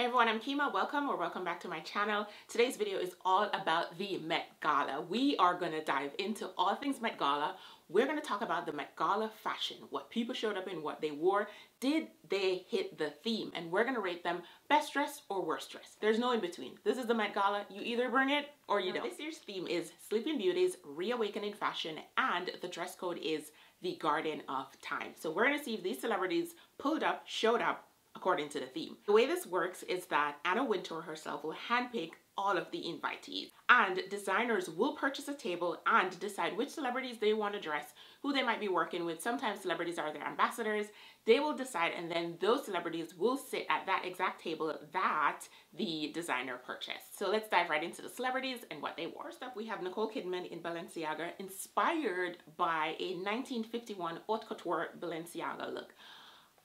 Hey everyone, I'm Kima. Welcome or welcome back to my channel. Today's video is all about the Met Gala. We are going to dive into all things Met Gala. We're going to talk about the Met Gala fashion, what people showed up in, what they wore. Did they hit the theme? And we're going to rate them best dressed or worst dressed. There's no in between. This is the Met Gala. You either bring it or you don't. This year's theme is Sleeping Beauty's Reawakening Fashion, and the dress code is the Garden of Time. So we're going to see if these celebrities pulled up, showed up, according to the theme. The way this works is that Anna Wintour herself will handpick all of the invitees, and designers will purchase a table and decide which celebrities they want to dress, who they might be working with. Sometimes celebrities are their ambassadors. They will decide, and then those celebrities will sit at that exact table that the designer purchased. So let's dive right into the celebrities and what they wore. First up, we have Nicole Kidman in Balenciaga, inspired by a 1951 haute couture Balenciaga look.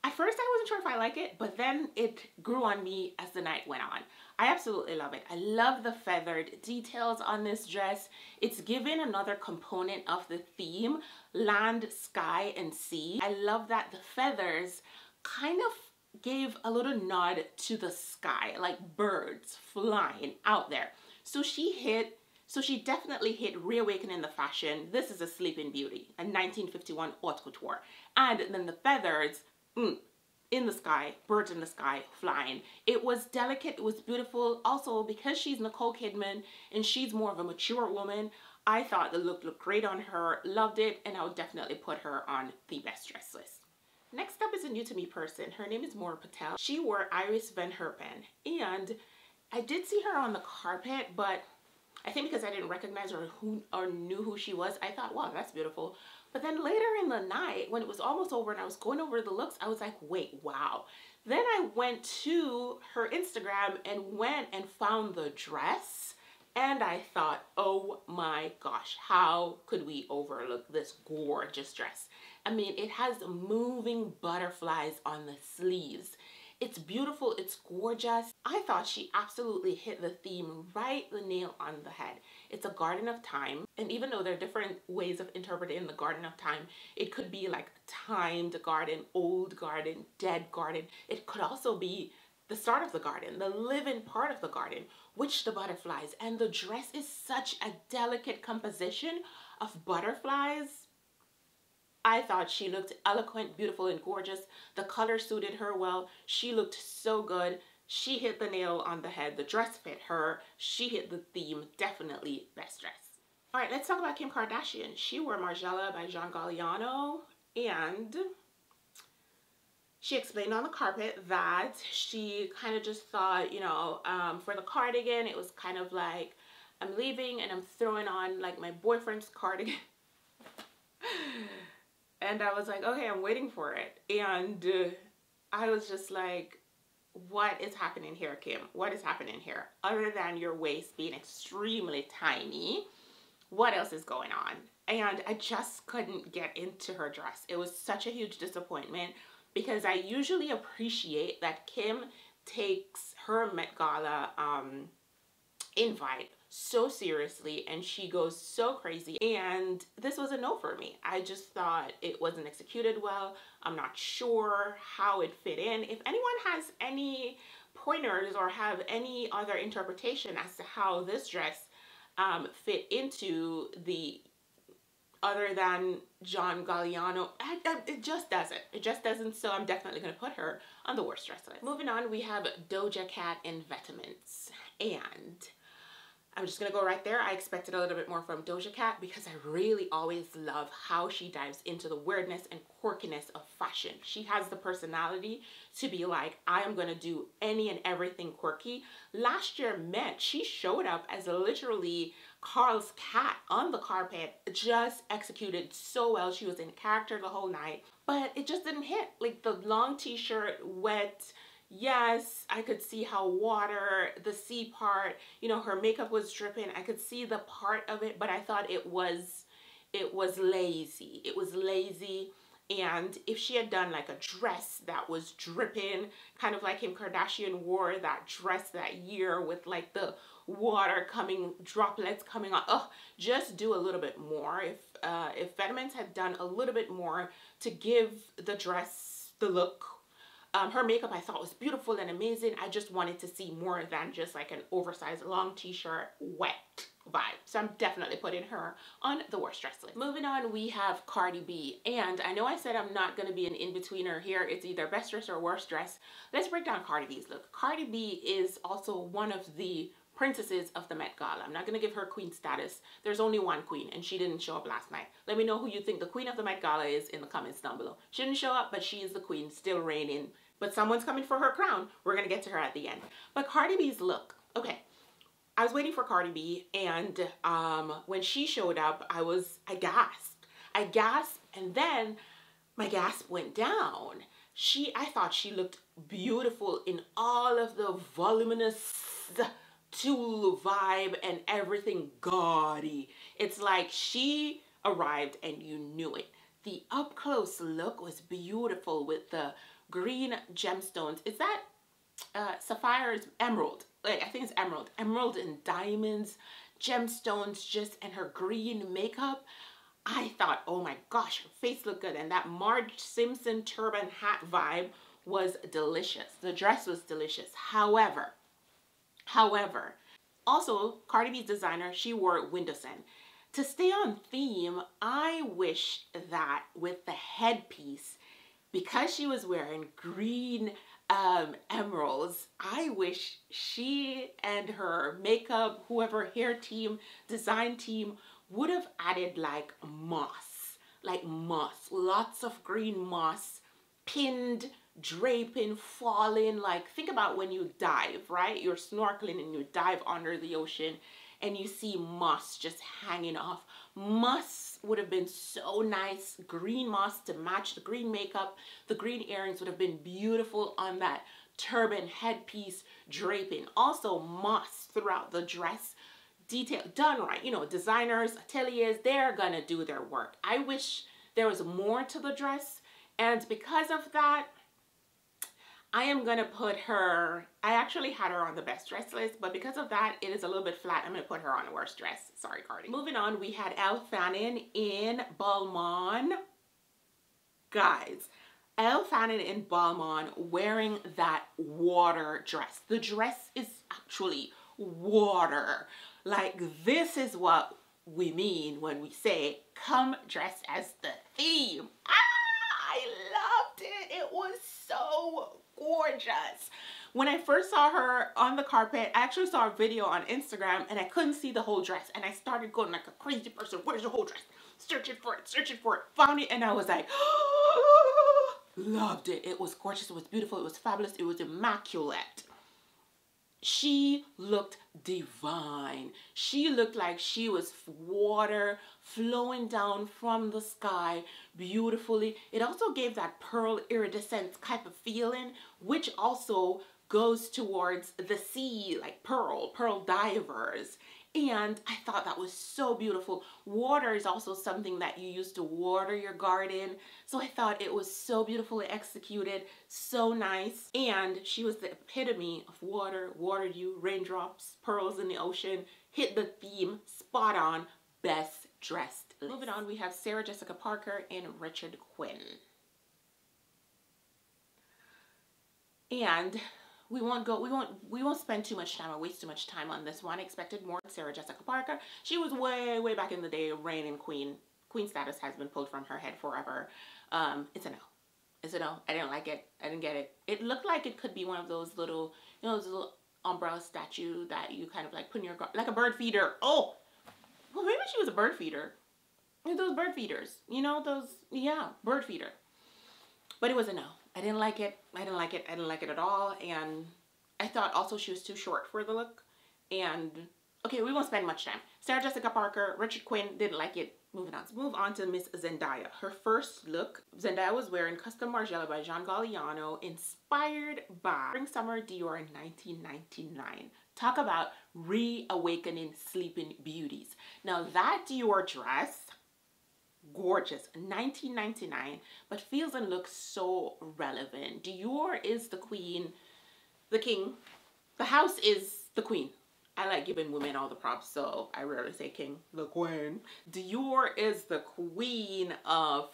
At first, I wasn't sure if I like it, but then it grew on me as the night went on. I absolutely love it. I love the feathered details on this dress. It's given another component of the theme, land, sky, and sea. I love that the feathers kind of gave a little nod to the sky, like birds flying out there. So she definitely hit reawakening the fashion. This is a Sleeping Beauty, a 1951 haute couture. And then the feathers, in the sky, birds in the sky flying. It was delicate, it was beautiful. Also, because she's Nicole Kidman and she's more of a mature woman, I thought the look looked great on her, loved it, and I would definitely put her on the best dress list. Next up is a new to me person. Her name is Maura Patel. She wore Iris Van Herpen, and I did see her on the carpet, but I think because I didn't recognize her or knew who she was, I thought, wow, that's beautiful. But then later in the night, when it was almost over and I was going over the looks, I was like, wait, wow. Then I went to her Instagram and went and found the dress. And I thought, oh my gosh, how could we overlook this gorgeous dress? I mean, it has moving butterflies on the sleeves. It's beautiful, it's gorgeous. I thought she absolutely hit the theme right the nail on the head. It's a garden of time, and even though there are different ways of interpreting the garden of time, it could be like timed garden, old garden, dead garden. It could also be the start of the garden, the living part of the garden, which the butterflies, and the dress is such a delicate composition of butterflies. I thought she looked eloquent, beautiful, and gorgeous. The color suited her well. She looked so good. She hit the nail on the head. The dress fit her. She hit the theme. Definitely best dress. All right, let's talk about Kim Kardashian. She wore Margiela by John Galliano, and she explained on the carpet that she kind of just thought, you know, for the cardigan, it was kind of like, I'm leaving and I'm throwing on like my boyfriend's cardigan. And I was like, okay, I'm waiting for it. And I was just like, what is happening here, Kim? What is happening here? Other than your waist being extremely tiny, what else is going on? And I just couldn't get into her dress. It was such a huge disappointment because I usually appreciate that Kim takes her Met Gala invite so seriously and she goes so crazy, and this was a no for me. I just thought it wasn't executed well. I'm not sure how it fit in. If anyone has any pointers or have any other interpretation as to how this dress fit into the other than John Galliano, it just doesn't. So I'm definitely going to put her on the worst dress list. Moving on, we have Doja Cat in Vetements, and I'm just going to go right there. I expected a little bit more from Doja Cat because I really always love how she dives into the weirdness and quirkiness of fashion. She has the personality to be like, I am going to do any and everything quirky. Last year Met, she showed up as literally Carl's cat on the carpet, just executed so well. She was in character the whole night, but it just didn't hit. Like the long t-shirt, wet. Yes, I could see how water, the sea part, you know, her makeup was dripping. I could see the part of it, but I thought it was lazy. It was lazy. And if she had done like a dress that was dripping, kind of like Kim Kardashian wore that dress that year with like the water coming, droplets coming on, just do a little bit more. If Vetements had done a little bit more to give the dress the look, Her makeup I thought was beautiful and amazing. I just wanted to see more than just like an oversized long t-shirt wet vibe. So I'm definitely putting her on the worst dress list. Moving on, we have Cardi B. And I know I said I'm not going to be an in-betweener here. It's either best dress or worst dress. Let's break down Cardi B's look. Cardi B is also one of the princesses of the Met Gala. I'm not going to give her queen status. There's only one queen and she didn't show up last night. Let me know who you think the queen of the Met Gala is in the comments down below. She didn't show up, but she is the queen, still reigning. But someone's coming for her crown. We're going to get to her at the end. But Cardi B's look. Okay. I was waiting for Cardi B, and when she showed up, I gasped. I gasped, and then my gasp went down. I thought she looked beautiful in all of the voluminous tulle vibe and everything gaudy. It's like she arrived and you knew it. The up close look was beautiful with the green gemstones. Is that sapphires? Emerald. Like, I think it's emerald. Emerald and diamonds, gemstones, just, and her green makeup. I thought, oh my gosh, her face looked good. And that Marge Simpson turban hat vibe was delicious. The dress was delicious. However, also Cardi B's designer, she wore Windowson. To stay on theme, I wish that with the headpiece, because she was wearing green emeralds, I wish she and her makeup, whoever hair team, design team, would have added like moss, lots of green moss, pinned, draping, falling. Like, think about when you dive, right? You're snorkeling and you dive under the ocean and you see moss just hanging off. Moss would have been so nice. Green moss to match the green makeup. The green earrings would have been beautiful on that turban headpiece draping. Also moss throughout the dress. Detail done right. You know, designers, ateliers, they're gonna do their work. I wish there was more to the dress, and because of that, I am gonna put her, I actually had her on the best dress list, but because of that, it is a little bit flat. I'm gonna put her on the worst dress. Sorry, Cardi. Moving on, we had Elle Fanning in Balmain. Guys, Elle Fanning in Balmain wearing that water dress. The dress is actually water. Like, this is what we mean when we say, come dressed as the theme. I loved it. It was so gorgeous. When I first saw her on the carpet, I actually saw a video on Instagram and I couldn't see the whole dress. And I started going like a crazy person. Where's the whole dress? Searching for it, found it, and I was like, loved it. It was gorgeous. It was beautiful. It was fabulous. It was immaculate. She looked divine. She looked like she was water flowing down from the sky beautifully. It also gave that pearl iridescent type of feeling, which also goes towards the sea, like pearl divers. And I thought that was so beautiful. Water is also something that you use to water your garden. So I thought it was so beautifully executed, so nice. And she was the epitome of water, watered you, raindrops, pearls in the ocean, hit the theme, spot on, best dressed. Moving on, we have Sarah Jessica Parker and Richard Quinn. And we won't spend too much time or waste too much time on this one. I expected more Sarah Jessica Parker. She was way back in the day, reigning queen. Queen status has been pulled from her head forever. It's a no. It's a no. I didn't like it. I didn't get it. It looked like it could be one of those little, you know, those little umbrella statue that you kind of like put in your garden, like a bird feeder. Oh, well, maybe she was a bird feeder. Those bird feeders, you know, those, yeah, bird feeder. But it was a no. I didn't like it. I didn't like it. I didn't like it at all. And I thought also she was too short for the look. And okay, we won't spend much time. Sarah Jessica Parker, Richard Quinn, didn't like it. Moving on. Let's move on to Miss Zendaya. Her first look, Zendaya was wearing Custom Margiela by John Galliano, inspired by Spring Summer Dior in 1999. Talk about reawakening sleeping beauties. Now that Dior dress, gorgeous, 1999, but feels and looks so relevant. Dior is the queen, the king. The house is the queen. I like giving women all the props, so I rarely say king, the queen. Dior is the queen of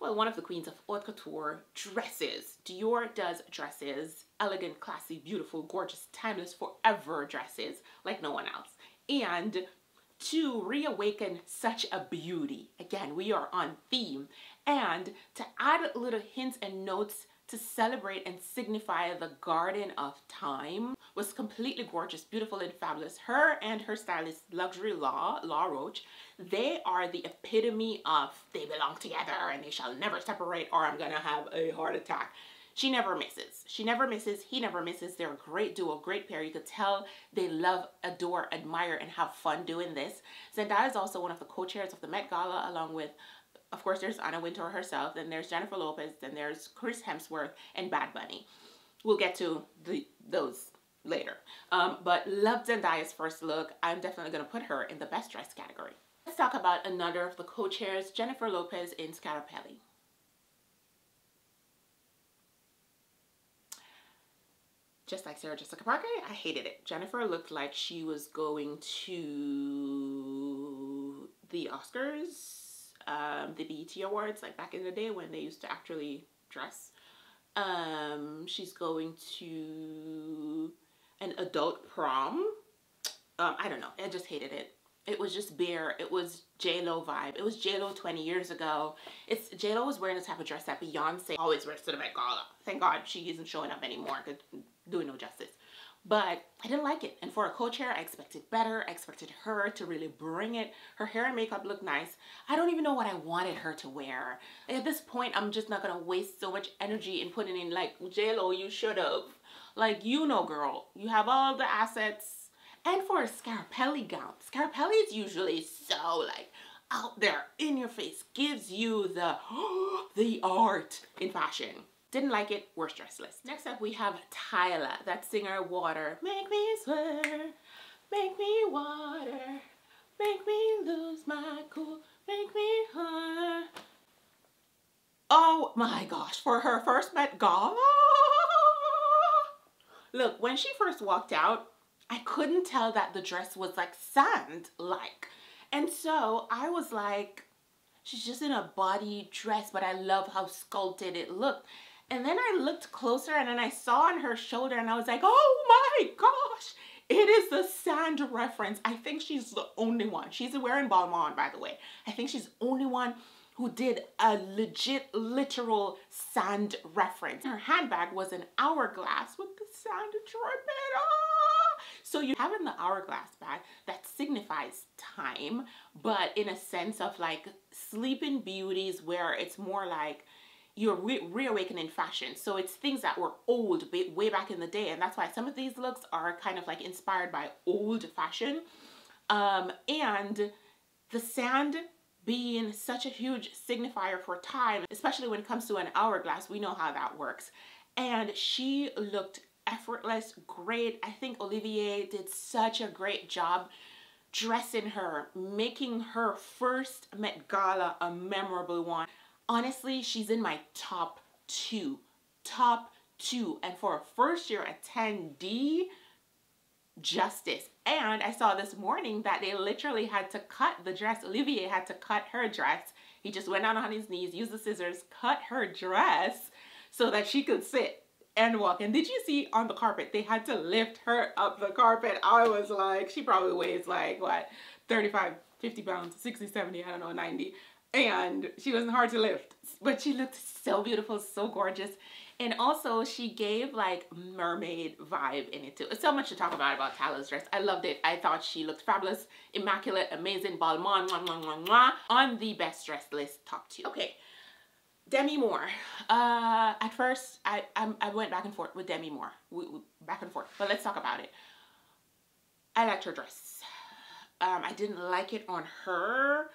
well, one of the queens of haute couture dresses. Dior does dresses, elegant, classy, beautiful, gorgeous, timeless, forever dresses like no one else. And to reawaken such a beauty, again, we are on theme, and to add little hints and notes to celebrate and signify the garden of time was completely gorgeous, beautiful, and fabulous. Her and her stylist, Luxury Law Roach, they are the epitome of they belong together and they shall never separate or I'm gonna have a heart attack. She never misses. She never misses. He never misses. They're a great duo, great pair. You could tell they love, adore, admire, and have fun doing this. Zendaya is also one of the co-chairs of the Met Gala, along with, of course, there's Anna Wintour herself, then there's Jennifer Lopez, then there's Chris Hemsworth, and Bad Bunny. We'll get to those later. But loved Zendaya's first look. I'm definitely going to put her in the best dress category. Let's talk about another of the co-chairs, Jennifer Lopez in Scarapelli. Just like Sarah Jessica Parker, I hated it. Jennifer looked like she was going to the Oscars, the BET Awards, like back in the day when they used to actually dress. She's going to an adult prom. I don't know. I just hated it. It was just bare. It was J-Lo vibe. It was J-Lo 20 years ago. J-Lo was wearing the type of dress that Beyonce always wears to the Met Gala. Thank God she isn't showing up anymore. Doing no justice. But I didn't like it. And for a co-chair, I expected better. I expected her to really bring it. Her hair and makeup looked nice. I don't even know what I wanted her to wear. At this point, I'm just not going to waste so much energy in putting in like, J-Lo, you should have. Like, you know, girl, you have all the assets. And for a Scarapelli gown, Scarapelli is usually so like out there, in your face, gives you the, the art in fashion. Didn't like it, worst dress list. Next up we have Tyla, that singer Water. Make me swear, make me water, make me lose my cool, make me high. Oh my gosh, for her first Met Gala. Look, when she first walked out, I couldn't tell that the dress was like sand-like. And so I was like, she's just in a body dress, but I love how sculpted it looked. And then I looked closer and then I saw on her shoulder and I was like, oh my gosh, it is the sand reference. I think she's the only one. She's wearing Balmain, by the way. I think she's the only one who did a legit, literal sand reference. Her handbag was an hourglass with the sand dripping. Ah! So you have in the hourglass bag that signifies time, but in a sense of like Sleeping Beauties where it's more like you're reawakening fashion. So it's things that were old way back in the day. And that's why some of these looks are kind of like inspired by old fashion. And the sand being such a huge signifier for time, especially when it comes to an hourglass, we know how that works. And she looked effortless, great. I think Olivier did such a great job dressing her, making her first Met Gala a memorable one. Honestly, she's in my top two. And for a first year attendee, justice. And I saw this morning that they literally had to cut the dress. Olivier had to cut her dress. He just went down on his knees, used the scissors, cut her dress so that she could sit and walk. And did you see on the carpet, they had to lift her up the carpet. I was like, she probably weighs like, what, 35, 50 pounds, 60, 70, I don't know, 90. And she wasn't hard to lift, but she looked so beautiful, so gorgeous. And also she gave like mermaid vibe in it too. So much to talk about Tyla's dress. I loved it. I thought she looked fabulous, immaculate, amazing, Balmain, mwah, mwah, mwah, mwah, on the best dress list, top 2. Okay, Demi Moore. At first, I went back and forth with Demi Moore, back and forth, but let's talk about it. I liked her dress. I didn't like it on her.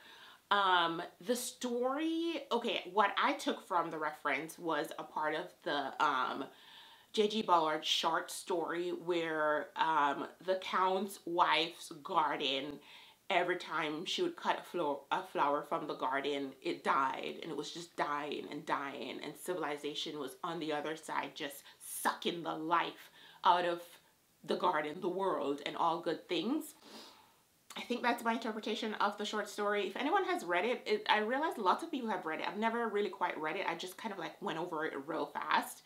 The story, okay, what I took from the reference was a part of the J.G. Ballard short story where the Count's wife's garden, every time she would cut a flower from the garden, it died, and it was just dying and dying, and civilization was on the other side just sucking the life out of the garden, the world, and all good things. I think that's my interpretation of the short story. If anyone has read it, I realize lots of people have read it. I've never really quite read it. I just kind of like went over it real fast.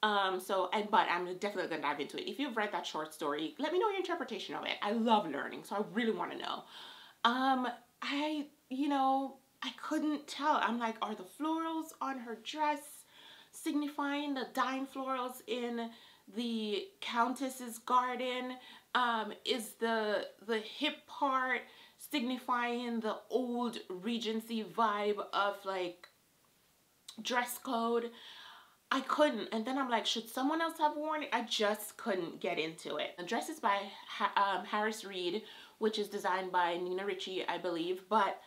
But I'm definitely gonna dive into it. If you've read that short story, let me know your interpretation of it. I love learning, so I really want to know. I couldn't tell. I'm like, are the florals on her dress signifying the dying florals in the Countess's garden? Is the hip part signifying the old Regency vibe of like dress code? I couldn't. And then I'm like, should someone else have worn it? I just couldn't get into it. The dress is by Harris Reed, which is designed by Nina Ricci, I believe. But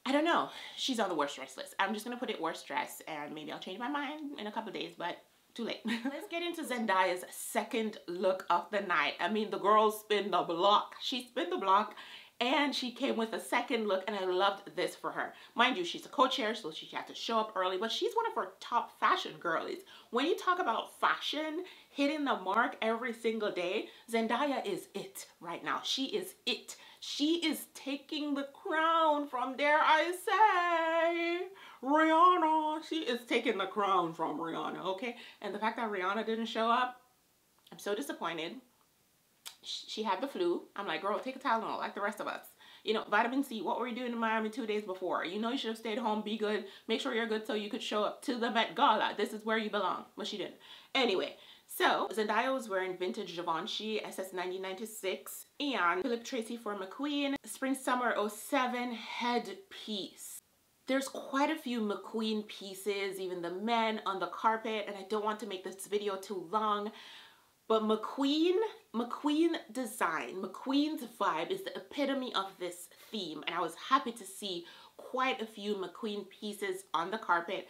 I don't know. She's on the worst dress list. I'm just going to put it worst dress, and maybe I'll change my mind in a couple of days, but too late. Let's get into Zendaya's second look of the night. I mean, the girl spin the block. She spin the block. And she came with a second look, and I loved this for her. Mind you, she's a co-chair, so she had to show up early, but she's one of our top fashion girlies. When you talk about fashion, hitting the mark every single day, Zendaya is it right now. She is it. She is taking the crown from, dare I say, Rihanna. She is taking the crown from Rihanna, okay? And the fact that Rihanna didn't show up, I'm so disappointed. She had the flu. I'm like, girl, take a Tylenol like the rest of us. You know, vitamin C, what were you doing in Miami 2 days before? You know, you should have stayed home, be good, make sure you're good so you could show up to the Met Gala. This is where you belong. But she didn't. Anyway, so Zendaya was wearing vintage Givenchy SS 1996 and Philip Tracy for McQueen Spring Summer 07 headpiece. There's quite a few McQueen pieces, even the men on the carpet, and I don't want to make this video too long. But McQueen design, McQueen's vibe is the epitome of this theme. And I was happy to see quite a few McQueen pieces on the carpet.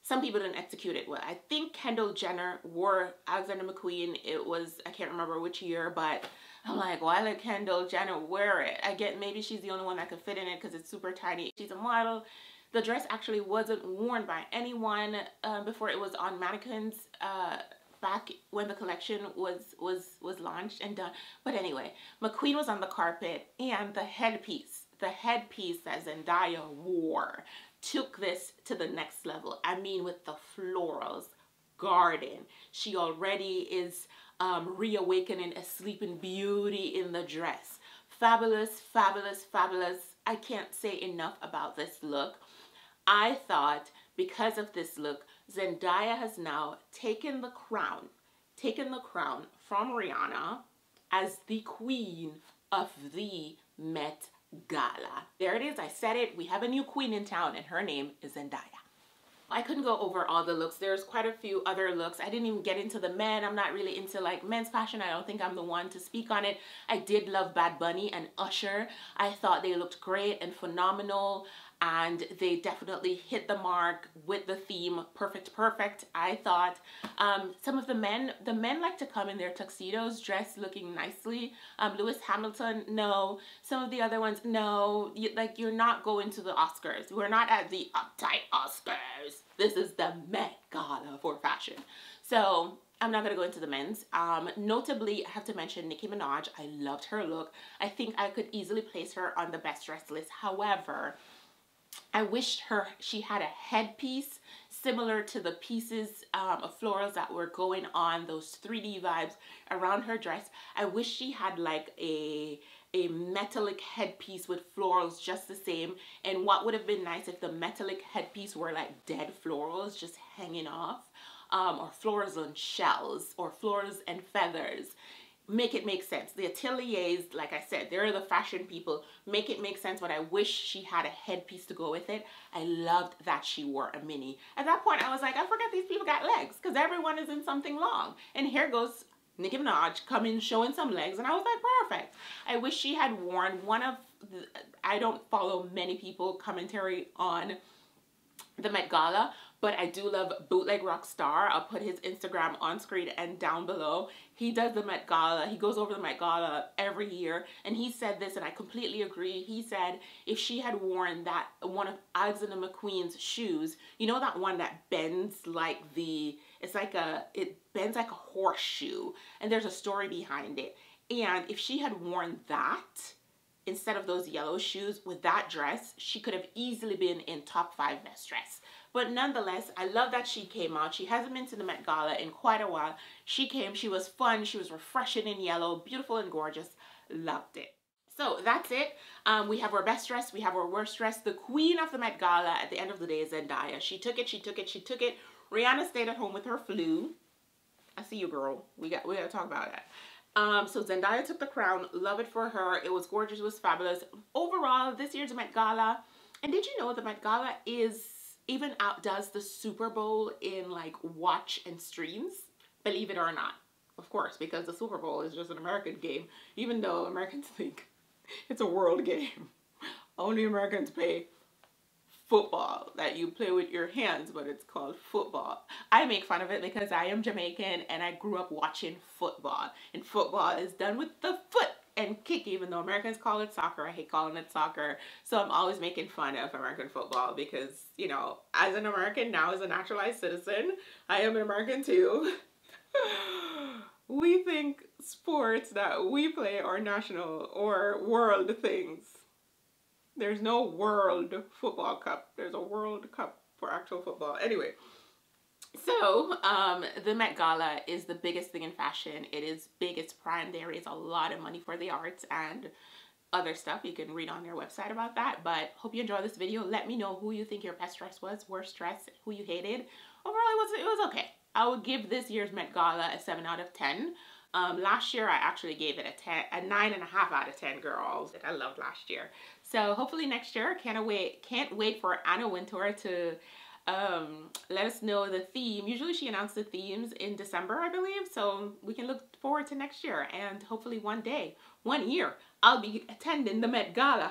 Some people didn't execute it well. I think Kendall Jenner wore Alexander McQueen. It was, I can't remember which year, but I'm like, why let Kendall Jenner wear it? I get maybe she's the only one that could fit in it because it's super tiny. She's a model. The dress actually wasn't worn by anyone before it was on mannequins. Back when the collection was launched and done. But anyway, McQueen was on the carpet, and the headpiece that Zendaya wore took this to the next level. I mean, with the florals, garden. She already is reawakening a sleeping beauty in the dress. Fabulous, fabulous, fabulous. I can't say enough about this look. I thought because of this look, Zendaya has now taken the crown from Rihanna as the queen of the Met Gala. There it is, I said it. We have a new queen in town, and her name is Zendaya. I couldn't go over all the looks. There's quite a few other looks. I didn't even get into the men. I'm not really into like men's fashion. I don't think I'm the one to speak on it. I did love Bad Bunny and Usher. I thought they looked great and phenomenal, and they definitely hit the mark with the theme. Perfect. I thought some of the men like to come in their tuxedos dressed looking nicely. Lewis Hamilton, no. Some of the other ones, no. You're not going to the Oscars. We're not at the uptight Oscars. This is the Met Gala for fashion. So I'm not going to go into the men's. Notably, I have to mention Nicki Minaj. I loved her look. I think I could easily place her on the best dressed list. However, I wished she had a headpiece similar to the pieces of florals that were going on, those 3D vibes around her dress. I wish she had like a metallic headpiece with florals just the same. And what would have been nice if the metallic headpiece were like dead florals just hanging off, or florals on shells, or florals and feathers. Make it make sense. The ateliers, like I said, they're the fashion people. Make it make sense, but I wish she had a headpiece to go with it. I loved that she wore a mini. At that point, I was like, I forgot these people got legs, because everyone is in something long. And here goes Nicki Minaj coming showing some legs, and I was like, perfect. I wish she had worn one of the, I don't follow many people commentary on the Met Gala, but I do love Bootleg Rockstar. I'll put his Instagram on screen and down below. He does the Met Gala. He goes over the Met Gala every year, and he said this, and I completely agree. He said if she had worn that one of Alexander McQueen's shoes, you know that one that bends like it bends like a horseshoe, and there's a story behind it. And if she had worn that, instead of those yellow shoes with that dress, she could have easily been in top 5 best dress. But nonetheless, I love that she came out. She hasn't been to the Met Gala in quite a while. She came, she was fun, she was refreshing in yellow, beautiful and gorgeous. Loved it. So that's it. We have our best dress, we have our worst dress. The queen of the Met Gala at the end of the day is Zendaya. She took it, she took it, she took it. Rihanna stayed at home with her flu. I see you, girl. We gotta talk about that. So Zendaya took the crown. Love it for her. It was gorgeous. It was fabulous. Overall, this year's Met Gala. And did you know the Met Gala even outdoes the Super Bowl in like watch and streams? Believe it or not. Of course, because the Super Bowl is just an American game, even though Americans think it's a world game. Only Americans play football that you play with your hands, but it's called football. I make fun of it because I am Jamaican and I grew up watching football, and football is done with the foot and kick. Even though Americans call it soccer, I hate calling it soccer. So I'm always making fun of American football because, you know, as an American, now as a naturalized citizen, I am an American too. We think sports that we play are national or world things. There's no World Football Cup. There's a World Cup for actual football. Anyway, so the Met Gala is the biggest thing in fashion. It is big, it's prime. There is a lot of money for the arts and other stuff. You can read on their website about that. But hope you enjoyed this video. Let me know who you think your best dress was, worst dress, who you hated. Overall, it was okay. I would give this year's Met Gala a 7 out of 10. Last year, I actually gave it a 9.5 out of 10, girls. I loved last year. So hopefully next year, can't wait for Anna Wintour to let us know the theme. Usually she announced the themes in December, I believe. So we can look forward to next year. And hopefully one year, I'll be attending the Met Gala.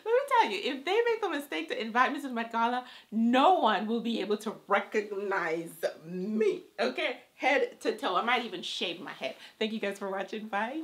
Let me tell you, if they make the mistake to invite me to the Met Gala, no one will be able to recognize me, okay? Head to toe. I might even shave my head. Thank you guys for watching. Bye.